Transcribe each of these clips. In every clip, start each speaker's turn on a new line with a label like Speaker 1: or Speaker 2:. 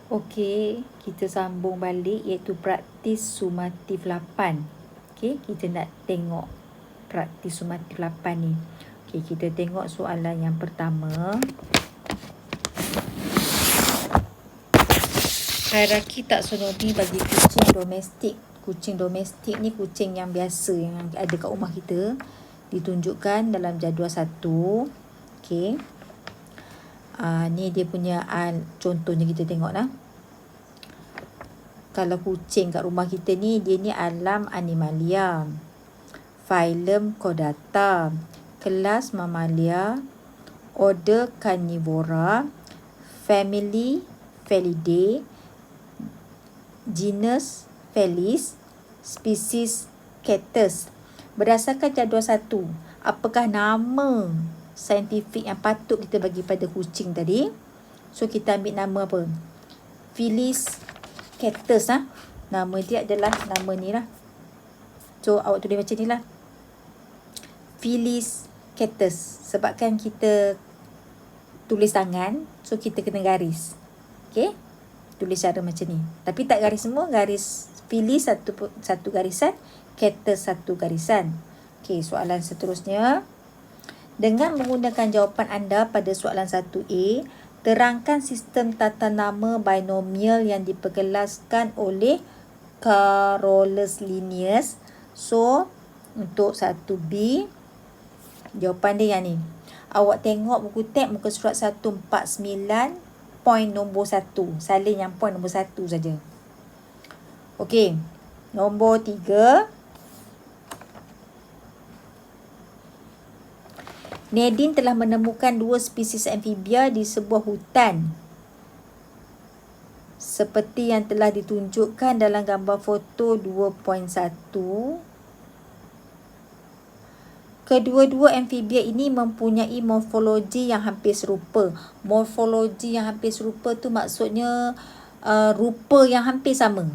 Speaker 1: Okey, kita sambung balik iaitu praktis sumatif 8. Okey, kita nak tengok praktis sumatif 8 ni. Okey, kita tengok soalan yang pertama. Hierarki taksonomi bagi kucing domestik. Kucing domestik ni kucing yang biasa yang ada kat rumah kita. Ditunjukkan dalam jadual 1. Okey. Ni dia punya contohnya kita tengok dah. Kalau kucing kat rumah kita ni, dia ni alam Animalia, phylum Chordata, kelas Mammalia, order Carnivora, family Felidae, genus Felis, spesies Catus. Berdasarkan jadual 1, apakah nama saintifik yang patut kita bagi pada kucing tadi? So kita ambil nama apa? Felis Catus Nama dia adalah nama ni lah. So awak tulis macam ni lah. Felis Catus. Sebabkan kita tulis tangan, so kita kena garis. Okay, tulis cara macam ni. Tapi tak garis semua, garis Felis satu garisan, Catus satu garisan. Okay, soalan seterusnya. Dengan menggunakan jawapan anda pada soalan 1A, terangkan sistem tata nama binomial yang diperkelaskan oleh Carolus Linnaeus. So, untuk 1B, jawapan dia yang ni. Awak tengok buku teks muka surat 149, point nombor 1. Salin yang point nombor 1 saja. Okey, nombor 3. Nadine telah menemukan 2 spesies amfibia di sebuah hutan, seperti yang telah ditunjukkan dalam gambar foto 2.1. Kedua-dua amfibia ini mempunyai morfologi yang hampir serupa. Morfologi yang hampir serupa tu maksudnya rupa yang hampir sama.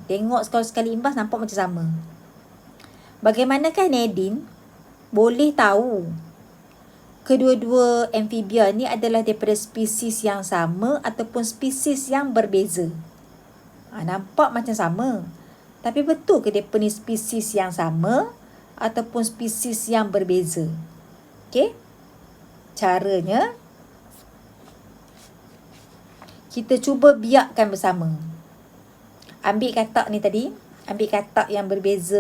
Speaker 1: Tengok sekali imbas nampak macam sama. Bagaimanakah Nadine boleh tahu kedua-dua amfibia ni adalah daripada spesies yang sama ataupun spesies yang berbeza? Nampak macam sama. Tapi betul ke daripada spesies yang sama ataupun spesies yang berbeza? Okey. Caranya, kita cuba biakkan bersama. Ambil katak ni tadi. Ambil katak yang berbeza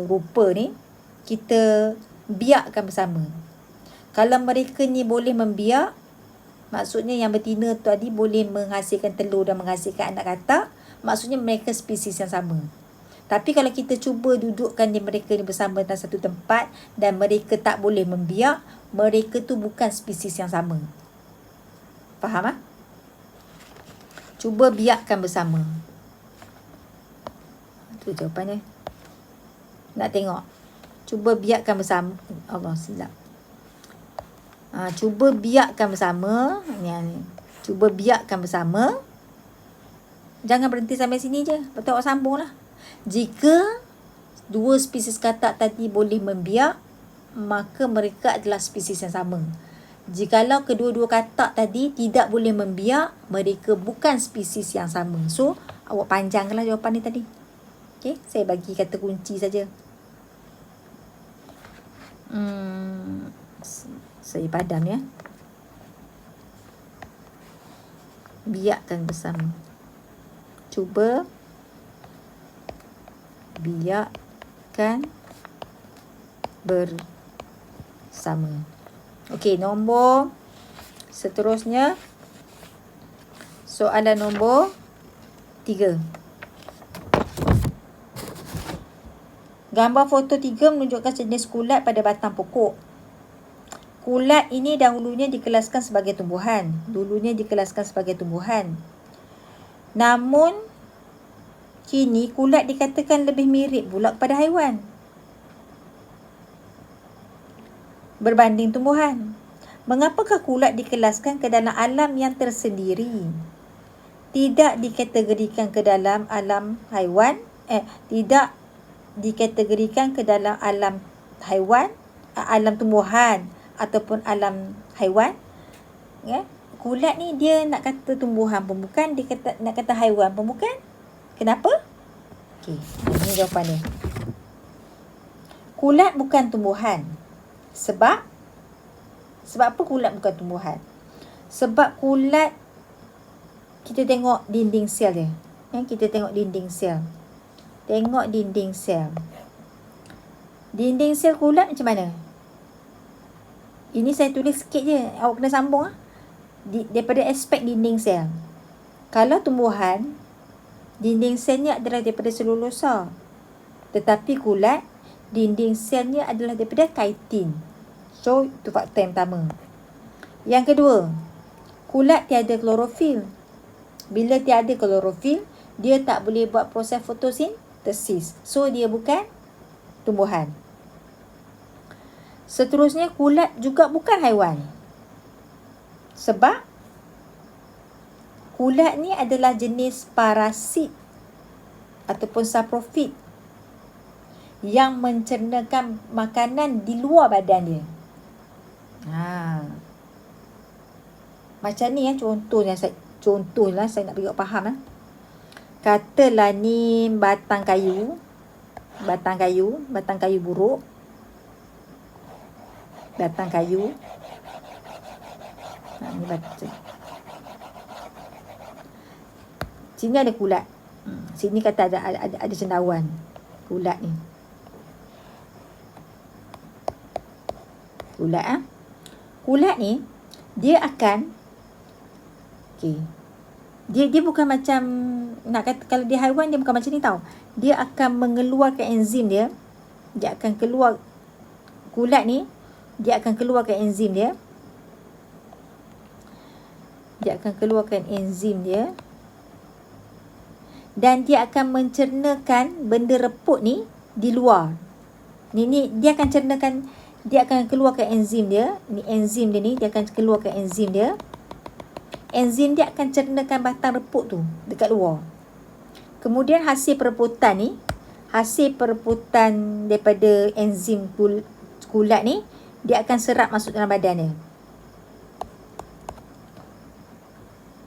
Speaker 1: rupa ni. Kita biakkan bersama. Kalau mereka ni boleh membiak, maksudnya yang betina tu tadi boleh menghasilkan telur dan menghasilkan anak katak, maksudnya mereka spesies yang sama. Tapi kalau kita cuba dudukkan mereka ni bersama dalam satu tempat dan mereka tak boleh membiak, mereka tu bukan spesies yang sama. Faham ? Cuba biakkan bersama. Itu jawapannya. Nak tengok. Cuba biakkan bersama. Allah, silap. Cuba biakkan bersama. Ni. Cuba biakkan bersama. Jangan berhenti sampai sini je. Betul, awak sambung lah. Jika 2 spesies katak tadi boleh membiak, maka mereka adalah spesies yang sama. Jikalau kedua-dua katak tadi tidak boleh membiak, mereka bukan spesies yang sama. So, awak panjanglah jawapan ni tadi. Okay, saya bagi kata kunci saja. Saya padam ya. Biakkan bersama. Cuba biakkan bersama. Okey, nombor seterusnya. Soalan nombor 3. Gambar foto 3 menunjukkan jenis kulat pada batang pokok. Kulat ini dahulunya dikelaskan sebagai tumbuhan. Namun, kini kulat dikatakan lebih mirip pula kepada haiwan berbanding tumbuhan. Mengapakah kulat dikelaskan ke dalam alam yang tersendiri? Tidak dikategorikan ke dalam alam haiwan. Tidak dikategorikan ke dalam alam haiwan, alam tumbuhan ataupun alam haiwan. kulat ni dia nak kata tumbuhan pun bukan, dia nak kata haiwan pun bukan. Kenapa? Okey, ini jawapan dia. Kulat bukan tumbuhan. Sebab apa kulat bukan tumbuhan? Sebab kulat kita tengok dinding sel dia. Kita tengok dinding sel. Tengok dinding sel. Dinding sel kulat macam mana? Ini saya tulis sikit je. Awak kena sambung daripada aspek dinding sel. Kalau tumbuhan, dinding selnya adalah daripada selulosa. Tetapi kulat, dinding selnya adalah daripada kaitin. So, itu faktor yang pertama. Yang kedua, kulat tiada klorofil. Bila tiada klorofil, dia tak boleh buat proses fotosintesis. So, dia bukan tumbuhan. Seterusnya, kulat juga bukan haiwan. Sebab kulat ni adalah jenis parasit ataupun saprofit yang mencernakan makanan di luar badan dia. Macam ni contohnya saya nak bagi awak faham. Katalah ni batang kayu buruk. Batang kayu. Ni batang. Sini ada kulat. Sini kata ada cendawan kulat ni. Kulat ni dia akan dia bukan macam, nak kata kalau dia haiwan dia bukan macam ni tau. Dia akan mengeluarkan enzim dia. Dia akan keluar kulat ni, dia akan keluarkan enzim dia. Dan dia akan mencernakan benda reput ni di luar. Ni dia akan cernakan, dia akan keluarkan enzim dia. Ni enzim dia ni, dia akan keluarkan enzim dia. Enzim dia akan cernakan batang reput tu dekat luar. Kemudian hasil pereputan daripada enzim kulat ni, dia akan serap masuk dalam badan dia.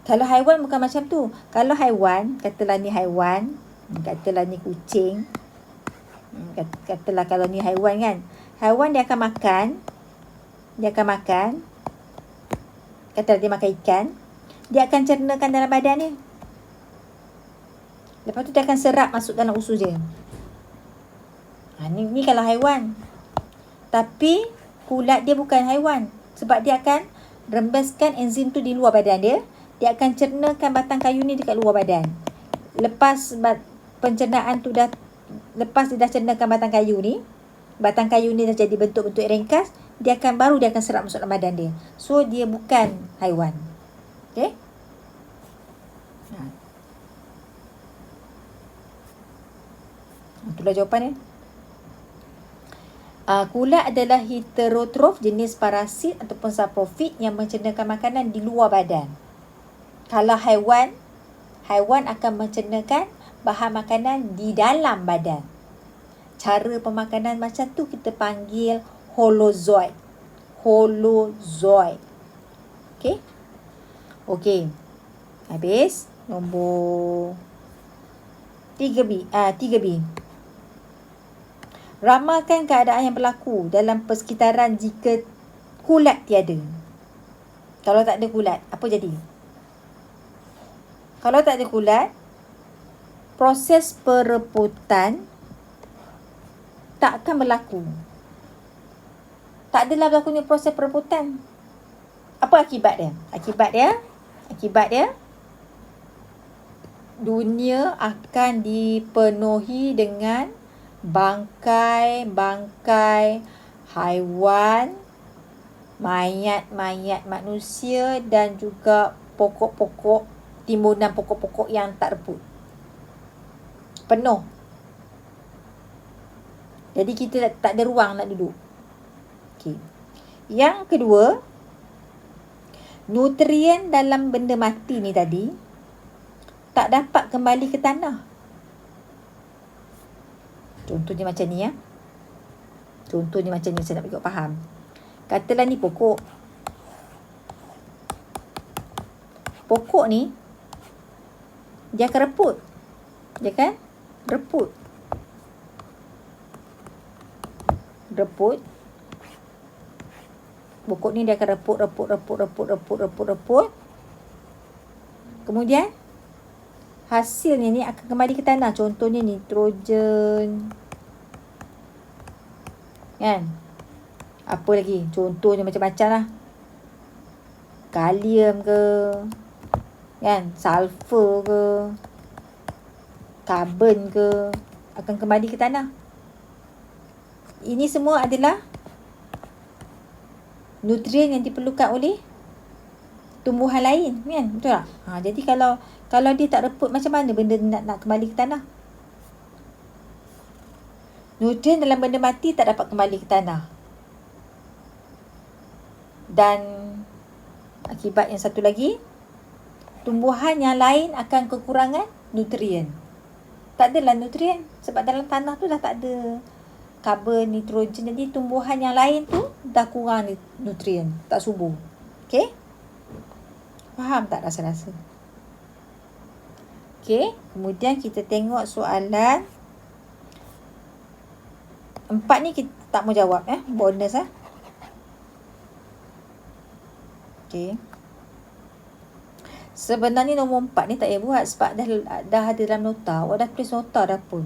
Speaker 1: Kalau haiwan bukan macam tu. Kalau haiwan, katalah ni haiwan, katalah ni kucing, katalah kalau ni haiwan kan. Haiwan dia akan makan. Katalah dia makan ikan. Dia akan cernakan dalam badan dia. Lepas tu dia akan serap masuk dalam usus dia. Ni kalau haiwan. Tapi kulat dia bukan haiwan. Sebab dia akan rembeskan enzim tu di luar badan dia. Dia akan cernakan batang kayu ni dekat luar badan. Lepas pencernaan tu lepas dia dah cernakan batang kayu ni dah jadi bentuk-bentuk ringkas, dia akan serap masuk dalam badan dia. So, dia bukan haiwan. Okay? Itulah jawapan dia. Kulat adalah heterotrof, jenis parasit ataupun saprofit yang mencernakan makanan di luar badan. Kalau haiwan akan mencernakan bahan makanan di dalam badan. Cara pemakanan macam tu kita panggil holozoid. Okey. Habis. Nombor 3B. Ramalkan keadaan yang berlaku dalam persekitaran jika kulat tiada. Kalau tak ada kulat, apa jadi? Kalau tak ada kulat, proses pereputan tak akan berlaku. Tak adalah berlakunya proses pereputan. Apa akibat dia? Akibat dia dunia akan dipenuhi dengan bangkai-bangkai haiwan, mayat-mayat manusia dan juga timbunan pokok-pokok yang tak reput. Penuh. Jadi kita tak ada ruang nak duduk. Okey. Yang kedua, nutrien dalam benda mati ni tadi tak dapat kembali ke tanah. Contohnya macam ni ya. Contohnya macam ni, saya nak bagi awak faham. Katalah ni pokok. pokok ni dia akan reput. Dia kan reput. Pokok ni dia akan reput. Kemudian hasilnya ni akan kembali ke tanah. Contohnya nitrogen. Kan? Apa lagi? Contohnya macam-macam lah. Kalium ke. Kan? Sulfur ke. Karbon ke. Akan kembali ke tanah. Ini semua adalah nutrien yang diperlukan oleh tumbuhan lain, kan? Betul tak? Jadi kalau dia tak reput, macam mana benda nak kembali ke tanah? Nutrien dalam benda mati tak dapat kembali ke tanah. Dan akibat yang satu lagi, tumbuhan yang lain akan kekurangan nutrien. Tak adalah nutrien sebab dalam tanah tu dah tak ada karbon, nitrogen. Jadi tumbuhan yang lain tu dah kurang nutrien, tak subur. Okey? Faham tak rasa-rasa? Okey, kemudian kita tengok soalan 4 ni kita tak mau jawab, bonus . Okey. Sebenarnya nombor 4 ni tak payah buat sebab dah ada dalam nota. Awak dah tulis nota dah pun.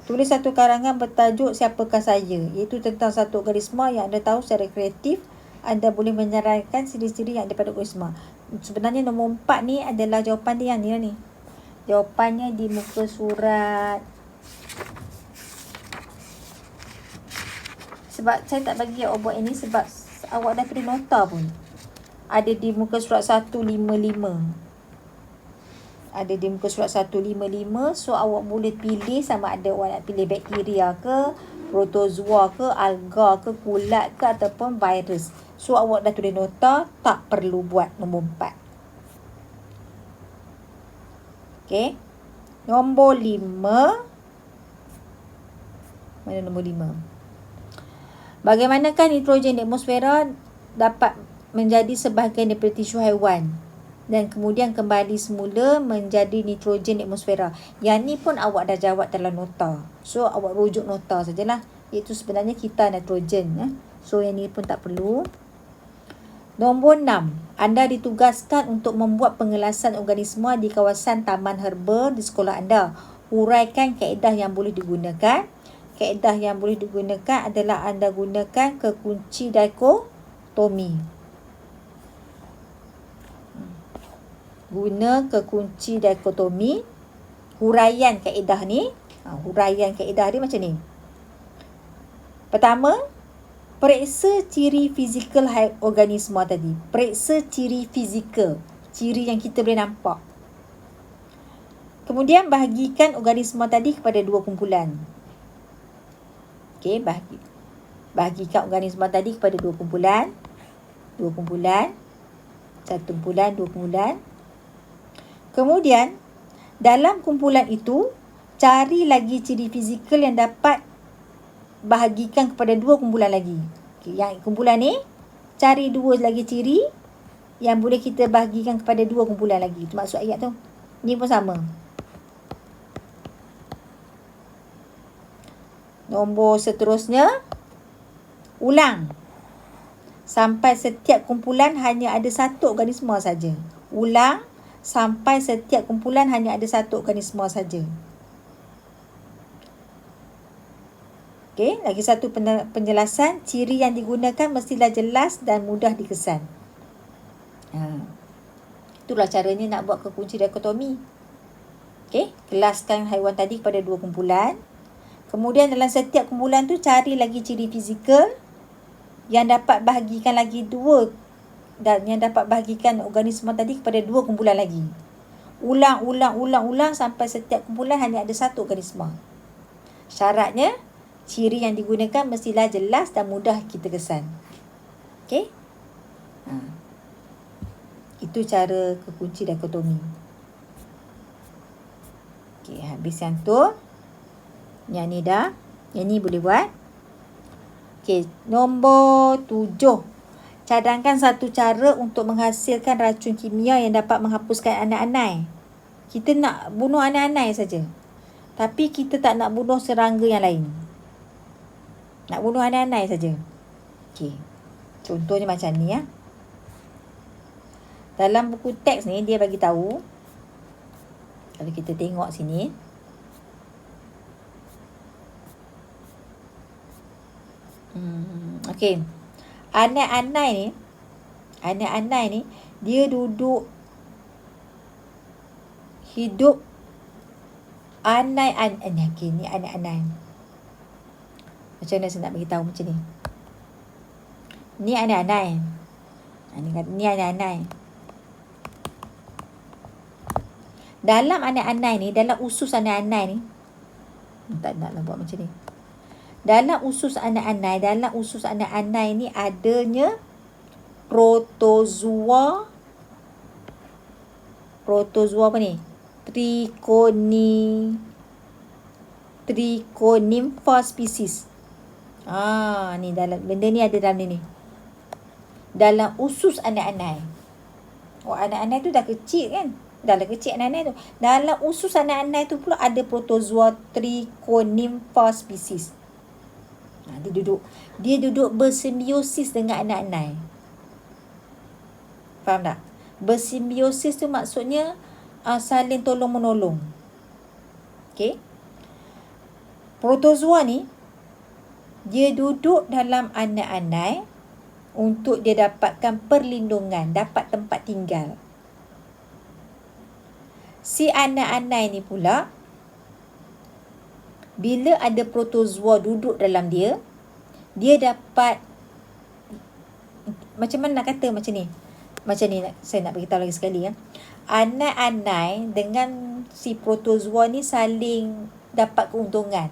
Speaker 1: Tulis satu karangan bertajuk Siapakah Saya, iaitu tentang satu organisma yang anda tahu secara kreatif. Anda boleh menyarankan ciri-ciri yang ada pada organisma. Sebenarnya nombor 4 ni adalah jawapan dia yang ni. Jawapannya di muka surat. Sebab saya tak bagi awak buat ini sebab awak dah tulis nota pun. Ada di muka surat 155. Ada di muka surat 155. So awak boleh pilih sama ada awak nak pilih bakteria ke, protozoa ke, alga ke, kulat ke ataupun virus. So awak dah tulis nota, tak perlu buat nombor 4. Okey. Nombor 5. Mana nombor 5? Bagaimanakah nitrogen di atmosfera dapat menjadi sebahagian daripada tisu haiwan dan kemudian kembali semula menjadi nitrogen di atmosfera? Yang ni pun awak dah jawab dalam nota. So awak rujuk nota sajalah. Iaitu sebenarnya kita nitrogen. So yang ni pun tak perlu. Nombor 6. Anda ditugaskan untuk membuat pengelasan organisma di kawasan taman herba di sekolah anda. Huraikan kaedah yang boleh digunakan. Kaedah yang boleh digunakan adalah anda gunakan kekunci dikotomi. Guna kekunci dikotomi. Huraian kaedah ni. Huraian kaedah dia macam ni. Pertama, periksa ciri fizikal organisma tadi. Periksa ciri fizikal. Ciri yang kita boleh nampak. Kemudian bahagikan organisma tadi kepada 2 kumpulan. Okey, bahagikan organisma tadi kepada 2 kumpulan. 2 kumpulan. 1 kumpulan, 2 kumpulan. Kemudian, dalam kumpulan itu, cari lagi ciri fizikal yang dapat bahagikan kepada 2 kumpulan lagi. Okay, yang kumpulan ni, cari 2 lagi ciri yang boleh kita bahagikan kepada 2 kumpulan lagi. Itu maksud ayat tu. Ni pun sama. Nombor seterusnya, ulang. Sampai setiap kumpulan hanya ada 1 organisma saja. Ulang sampai setiap kumpulan hanya ada 1 organisma saja. Okey, lagi satu penjelasan. Ciri yang digunakan mestilah jelas dan mudah dikesan. Itulah caranya nak buat kekunci dikotomi. Okey, kelaskan haiwan tadi kepada 2 kumpulan. Kemudian dalam setiap kumpulan tu cari lagi ciri fizikal yang dapat bahagikan lagi 2 dan yang dapat bahagikan organisma tadi kepada 2 kumpulan lagi. Ulang sampai setiap kumpulan hanya ada 1 organisma. Syaratnya ciri yang digunakan mestilah jelas dan mudah kita kesan. Okey? Itu cara kekunci dikotomi. Okey, habis yang tu. Yang ni dah. Yang ni boleh buat. Okey, nombor 7. Cadangkan satu cara untuk menghasilkan racun kimia yang dapat menghapuskan anai-anai. Kita nak bunuh anai-anai saja. Tapi kita tak nak bunuh serangga yang lain. Nak bunuh anai-anai saja. Okey. Contohnya macam ni ya. Dalam buku teks ni dia bagi tahu, kalau kita tengok sini, okey. Anai-anai ni dia duduk hidup anai-anai. Okey, ni anai-anai. Macam mana saya nak bagi tahu macam ni? Ni anai-anai. Ni anai-anai. Dalam anai-anai ni, dalam usus anai-anai ni, tak naklah buat macam ni. Dalam usus anai-anai ni adanya protozoa apa ni? Trichonympha species. Ni dalam benda ni ada dalam ni. Dalam usus anai-anai. Anai-anai tu dah kecil kan? Dah kecil anai-anai tu. Dalam usus anai-anai tu pula ada protozoa Trichonympha species. Dia duduk bersimbiosis dengan anai-anai. Faham tak? Bersimbiosis tu maksudnya saling tolong-menolong. Okey. Protozoa ni dia duduk dalam anai-anai untuk dia dapatkan perlindungan, dapat tempat tinggal. Si anai-anai ni pula, bila ada protozoa duduk dalam dia dapat, macam mana nak kata macam ni? Macam ni saya nak beritahu lagi sekali ya. Anai-anai dengan si protozoa ni saling dapat keuntungan.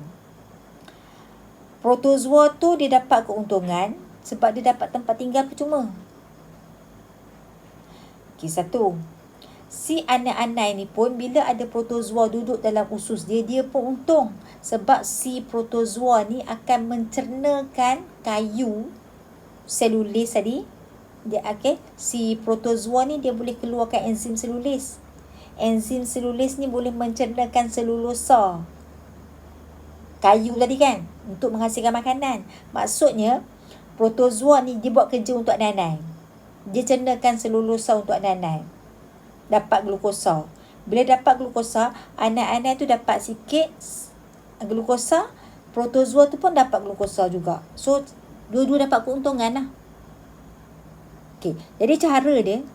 Speaker 1: Protozoa tu dia dapat keuntungan sebab dia dapat tempat tinggal percuma. Okey, satu. Si anai-anai ni pun bila ada protozoa duduk dalam usus dia pun untung. Sebab si protozoa ni akan mencernakan kayu selulis tadi. Si protozoa ni dia boleh keluarkan enzim selulis. Enzim selulis ni boleh mencernakan selulosa. Kayu tadi kan, untuk menghasilkan makanan. Maksudnya, protozoa ni dia buat kerja untuk anai-anai. Dia cernakan selulosa untuk anai-anai. Dapat glukosa. Bila dapat glukosa, anai-anai tu dapat sikit glukosa, protozoa tu pun dapat glukosa juga. So, dua-dua dapat keuntungan lah. Okay. Jadi cara dia,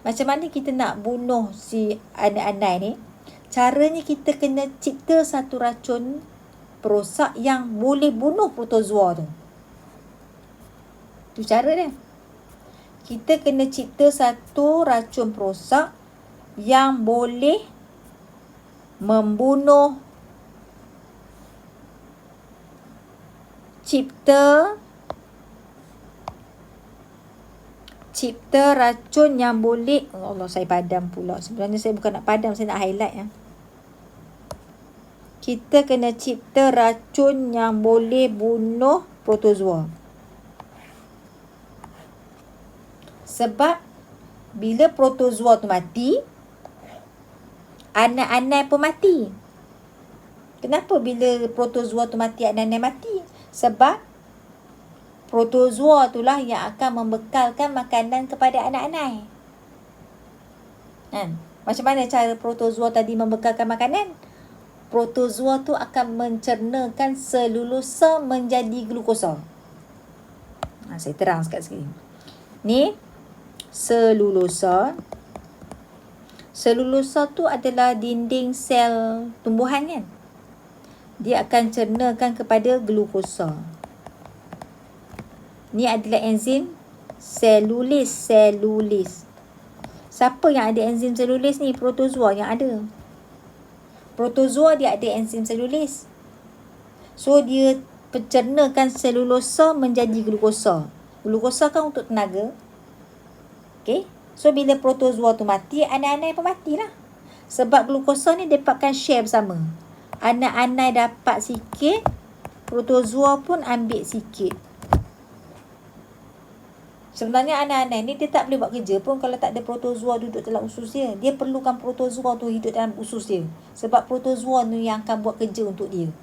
Speaker 1: macam mana kita nak bunuh si anai-anai ni? Caranya kita kena cipta satu racun perosak yang boleh bunuh protozoa tu. Itu cara dia. Kita kena cipta satu racun perosak yang boleh membunuh, cipta racun yang boleh, Allah saya padam pula. Sebenarnya saya bukan nak padam, saya nak highlight ya. Kita kena cipta racun yang boleh bunuh protozoa. Sebab bila protozoa tu mati, anai-anai pun mati. Kenapa bila protozoa tu mati, anai-anai mati? Sebab protozoa itulah yang akan membekalkan makanan kepada anak-anak. Macam mana cara protozoa tadi membekalkan makanan? Protozoa tu akan mencernakan selulosa menjadi glukosa. Saya terang sekali. Ni selulosa. Selulosa tu adalah dinding sel tumbuhan kan? Dia akan cernakan kepada glukosa. Ni adalah enzim selulis. Siapa yang ada enzim selulis ni? Protozoa yang ada. Protozoa dia ada enzim selulis. So dia pencernakan selulosa menjadi glukosa. Glukosa kan untuk tenaga. Okay. So bila protozoa tu mati, anai-anai pun matilah. Sebab glukosa ni dapatkan share bersama. Anai-anai dapat sikit, protozoa pun ambil sikit. Sebenarnya anak-anak ni dia tak boleh buat kerja pun kalau tak ada protozoa duduk dalam usus dia. Dia perlukan protozoa tu hidup dalam usus dia. Sebab protozoa tu yang akan buat kerja untuk dia.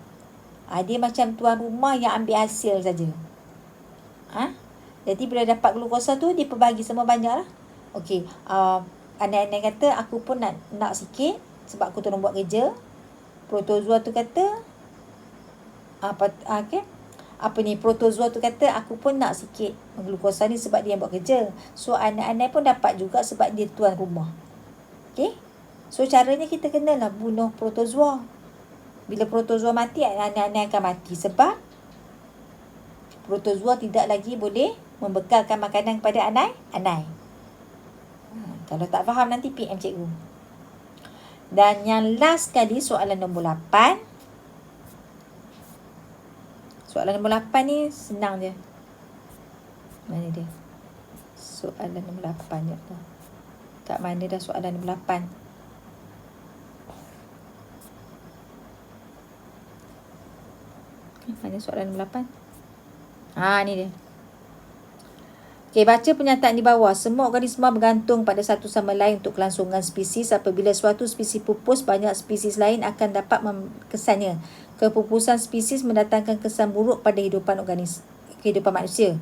Speaker 1: Dia macam tuan rumah yang ambil hasil saja. Jadi bila dapat glukosa tu, dia perbahagi sama banyak lah. Okey, anak-anak kata aku pun nak sikit sebab aku tolong buat kerja. Protozoa tu kata protozoa tu kata aku pun nak sikit glukosa ni sebab dia yang buat kerja. So anak-anak pun dapat juga sebab dia tuan rumah. Okey. So caranya kita kenalah bunuh protozoa. Bila protozoa mati, anak-anak akan mati sebab protozoa tidak lagi boleh membekalkan makanan kepada anak-anak. Kalau tak faham nanti PM cikgu. Dan yang last kali soalan nombor 8. Soalan nombor 8 ni senang je. Mana dia? Soalan nombor 8 je. Kat mana dah soalan nombor 8? Mana soalan nombor 8? Ni dia. Okey, baca pernyataan di bawah. Semua organisma bergantung pada satu sama lain untuk kelangsungan spesies. Apabila suatu spesies pupus, banyak spesies lain akan dapat kesannya. Kepupusan spesies mendatangkan kesan buruk pada kehidupan manusia.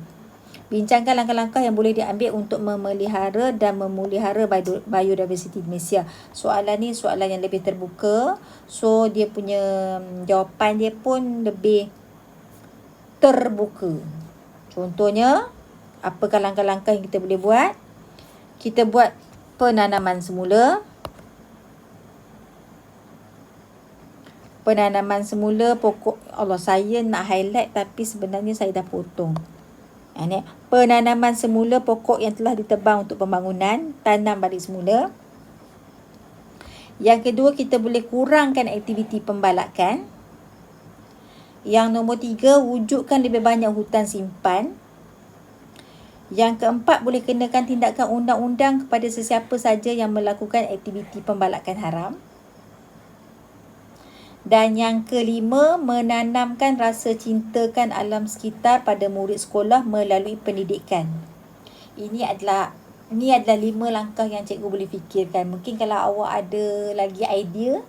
Speaker 1: Bincangkan langkah-langkah yang boleh diambil untuk memelihara dan memulihara biodiversiti di Malaysia. Soalan ni soalan yang lebih terbuka. So, dia punya jawapan dia pun lebih terbuka. Contohnya, apakah langkah-langkah yang kita boleh buat? Kita buat penanaman semula. Penanaman semula pokok. Allah, saya nak highlight tapi sebenarnya saya dah potong. Penanaman semula pokok yang telah ditebang untuk pembangunan, tanam balik semula. Yang kedua, kita boleh kurangkan aktiviti pembalakan. Yang nombor 3, wujudkan lebih banyak hutan simpan. Yang keempat, boleh kenakan tindakan undang-undang kepada sesiapa saja yang melakukan aktiviti pembalakan haram. Dan yang kelima, menanamkan rasa cintakan alam sekitar pada murid sekolah melalui pendidikan. Ini adalah 5 langkah yang cikgu boleh fikirkan. Mungkin kalau awak ada lagi idea,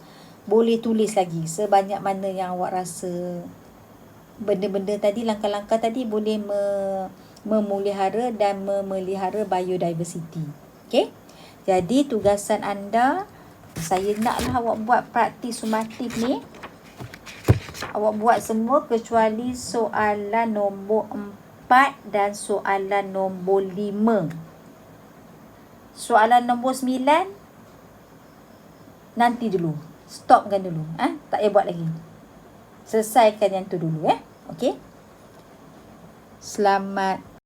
Speaker 1: boleh tulis lagi sebanyak mana yang awak rasa benda-benda tadi, langkah-langkah tadi boleh memelihara dan memelihara biodiversity. Okey? Jadi tugasan anda, saya naklah awak buat praktis sumatif ni. Awak buat semua kecuali soalan nombor 4 dan soalan nombor 5. Soalan nombor 9 nanti dulu. Stopkan dulu. Tak payah buat lagi. Selesaikan yang tu dulu. Okey? Selamat